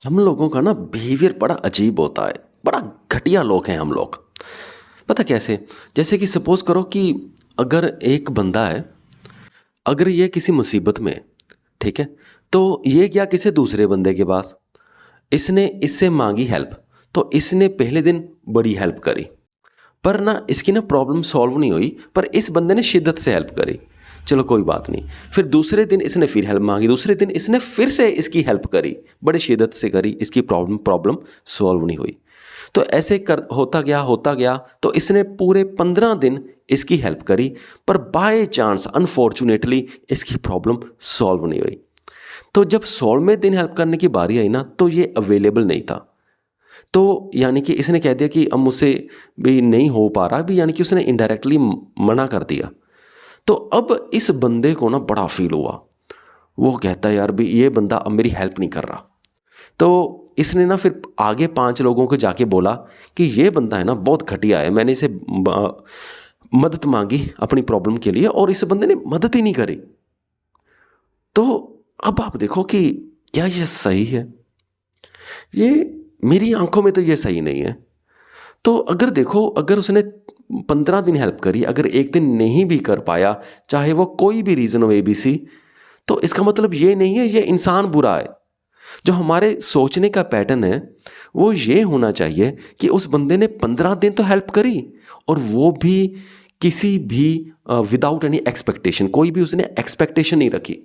हम लोगों का ना बिहेवियर बड़ा अजीब होता है। बड़ा घटिया लोग हैं हम लोग। पता कैसे? जैसे कि सपोज करो कि अगर एक बंदा है, अगर ये किसी मुसीबत में है, ठीक है, तो ये गया किसी दूसरे बंदे के पास, इसने इससे मांगी हेल्प। तो इसने पहले दिन बड़ी हेल्प करी, पर ना इसकी ना प्रॉब्लम सॉल्व नहीं हुई, पर इस बंदे ने शिद्दत से हेल्प करी। चलो कोई बात नहीं। फिर दूसरे दिन इसने फिर हेल्प मांगी, दूसरे दिन इसने फिर से इसकी हेल्प करी, बड़ी शिद्दत से करी, इसकी प्रॉब्लम प्रॉब्लम सॉल्व नहीं हुई। तो ऐसे कर होता गया तो इसने पूरे 15 दिन इसकी हेल्प करी, पर बाय चांस अनफॉर्चुनेटली इसकी प्रॉब्लम सॉल्व नहीं हुई। तो जब 16वें दिन हेल्प करने की बारी आई ना, तो ये अवेलेबल नहीं था। तो यानी कि इसने कह दिया कि अब मुझसे भी नहीं हो पा रहा भी, यानी कि उसने इनडायरेक्टली मना कर दिया। तो अब इस बंदे को ना बड़ा फील हुआ। वो कहता है यार भी ये बंदा अब मेरी हेल्प नहीं कर रहा। तो इसने ना फिर आगे 5 लोगों को जाके बोला कि ये बंदा है ना बहुत घटिया है, मैंने इसे मदद मांगी अपनी प्रॉब्लम के लिए और इस बंदे ने मदद ही नहीं करी। तो अब आप देखो कि क्या ये सही है? ये मेरी आंखों में तो ये सही नहीं है। तो अगर देखो, अगर उसने 15 दिन हेल्प करी, अगर एक दिन नहीं भी कर पाया, चाहे वो कोई भी रीज़न हो ABC, तो इसका मतलब ये नहीं है ये इंसान बुरा है। जो हमारे सोचने का पैटर्न है वो ये होना चाहिए कि उस बंदे ने 15 दिन तो हेल्प करी, और वो भी किसी भी विदाउट एनी एक्सपेक्टेशन, कोई भी उसने एक्सपेक्टेशन नहीं रखी,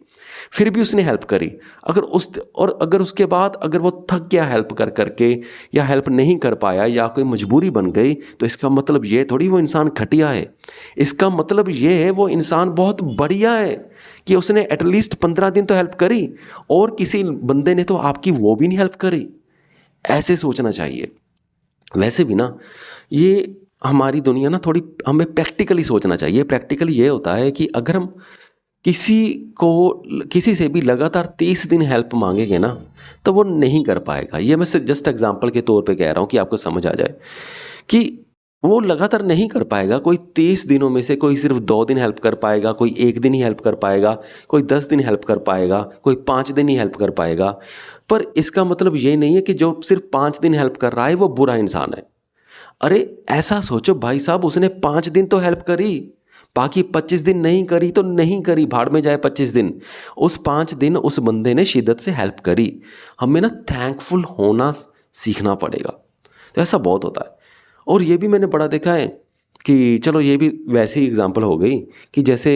फिर भी उसने हेल्प करी। अगर उसके बाद अगर वो थक गया हेल्प कर करके, या हेल्प नहीं कर पाया, या कोई मजबूरी बन गई, तो इसका मतलब ये थोड़ी वो इंसान घटिया है। इसका मतलब ये है वो इंसान बहुत बढ़िया है कि उसने एटलीस्ट 15 दिन तो हेल्प करी, और किसी बंदे ने तो आपकी वो भी नहीं हेल्प करी। ऐसे सोचना चाहिए। वैसे भी ना, ये हमारी दुनिया ना थोड़ी, हमें प्रैक्टिकली सोचना चाहिए। प्रैक्टिकली ये होता है कि अगर हम किसी को किसी से भी लगातार 30 दिन हेल्प मांगेंगे ना, तो वो नहीं कर पाएगा। ये मैं सिर्फ जस्ट एग्जांपल के तौर पे कह रहा हूँ कि आपको समझ आ जाए कि वो लगातार नहीं कर पाएगा। कोई 30 दिनों में से कोई सिर्फ 2 दिन हेल्प कर पाएगा, कोई 1 दिन ही हेल्प कर पाएगा, कोई 10 दिन हेल्प कर पाएगा, कोई 5 दिन ही हेल्प कर पाएगा। पर इसका मतलब ये नहीं है कि जो सिर्फ 5 दिन हेल्प कर रहा है वो बुरा इंसान है। अरे ऐसा सोचो भाई साहब, उसने 5 दिन तो हेल्प करी, बाकी 25 दिन नहीं करी तो नहीं करी, भाड़ में जाए 25 दिन। उस 5 दिन उस बंदे ने शिद्दत से हेल्प करी। हमें ना थैंकफुल होना सीखना पड़ेगा। तो ऐसा बहुत होता है। और ये भी मैंने बड़ा देखा है कि चलो ये भी वैसी एग्जांपल हो गई कि जैसे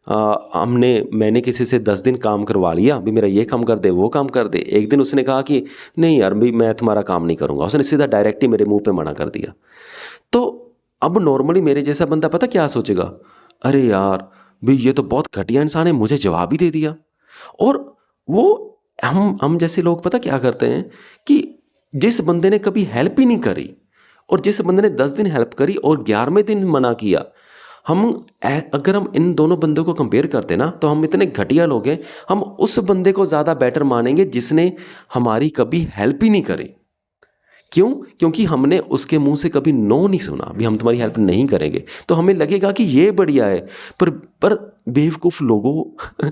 मैंने किसी से 10 दिन काम करवा लिया, भी मेरा ये काम कर दे वो काम कर दे। एक दिन उसने कहा कि नहीं यार भी मैं तुम्हारा काम नहीं करूँगा, उसने सीधा डायरेक्ट ही मेरे मुंह पे मना कर दिया। तो अब नॉर्मली मेरे जैसा बंदा पता क्या सोचेगा, अरे यार भी ये तो बहुत घटिया इंसान है, मुझे जवाब ही दे दिया। और वो हम जैसे लोग पता क्या करते हैं कि जिस बंदे ने कभी हेल्प ही नहीं करी, और जिस बंदे ने 10 दिन हेल्प करी और 11वें दिन मना किया, अगर हम इन दोनों बंदों को कंपेयर करते ना, तो हम इतने घटिया लोग हैं, हम उस बंदे को ज़्यादा बेटर मानेंगे जिसने हमारी कभी हेल्प ही नहीं करी। क्यों? क्योंकि हमने उसके मुंह से कभी नो नहीं सुना, भी हम तुम्हारी हेल्प नहीं करेंगे, तो हमें लगेगा कि ये बढ़िया है। पर बेवकूफ़ लोगों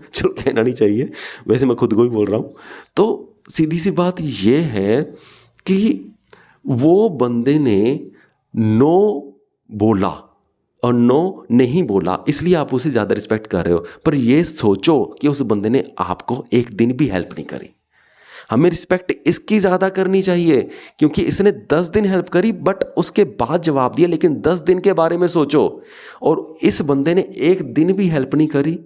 चलो कहना नहीं चाहिए, वैसे मैं खुद को ही बोल रहा हूँ। तो सीधी सी बात ये है कि वो बंदे ने नो बोला, और नो नहीं बोला इसलिए आप उसे ज़्यादा रिस्पेक्ट कर रहे हो। पर ये सोचो कि उस बंदे ने आपको एक दिन भी हेल्प नहीं करी। हमें रिस्पेक्ट इसकी ज़्यादा करनी चाहिए क्योंकि इसने 10 दिन हेल्प करी, बट उसके बाद जवाब दिया। लेकिन 10 दिन के बारे में सोचो, और इस बंदे ने एक दिन भी हेल्प नहीं करी,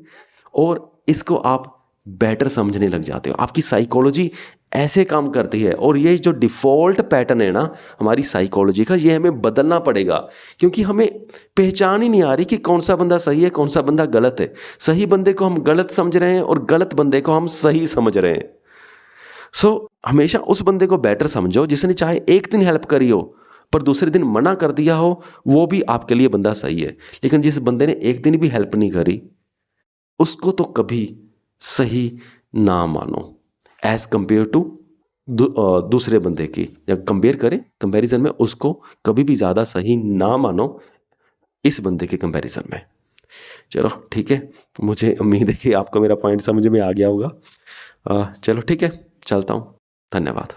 और इसको आप बेटर समझने लग जाते हो। आपकी साइकोलॉजी ऐसे काम करती है, और ये जो डिफ़ॉल्ट पैटर्न है ना हमारी साइकोलॉजी का, ये हमें बदलना पड़ेगा। क्योंकि हमें पहचान ही नहीं आ रही कि कौन सा बंदा सही है, कौन सा बंदा गलत है। सही बंदे को हम गलत समझ रहे हैं, और गलत बंदे को हम सही समझ रहे हैं। हमेशा उस बंदे को बेटर समझो जिसने चाहे एक दिन हेल्प करी हो पर दूसरे दिन मना कर दिया हो, वो भी आपके लिए बंदा सही है। लेकिन जिस बंदे ने एक दिन भी हेल्प नहीं करी, उसको तो कभी सही ना मानो एज कंपेयर टू दूसरे बंदे की। जब कंपेयर करें, कंपैरिजन में उसको कभी भी ज़्यादा सही ना मानो इस बंदे के कंपैरिजन में। चलो ठीक है, मुझे उम्मीद है कि आपको मेरा पॉइंट समझ में आ गया होगा। चलो ठीक है, चलता हूँ। धन्यवाद।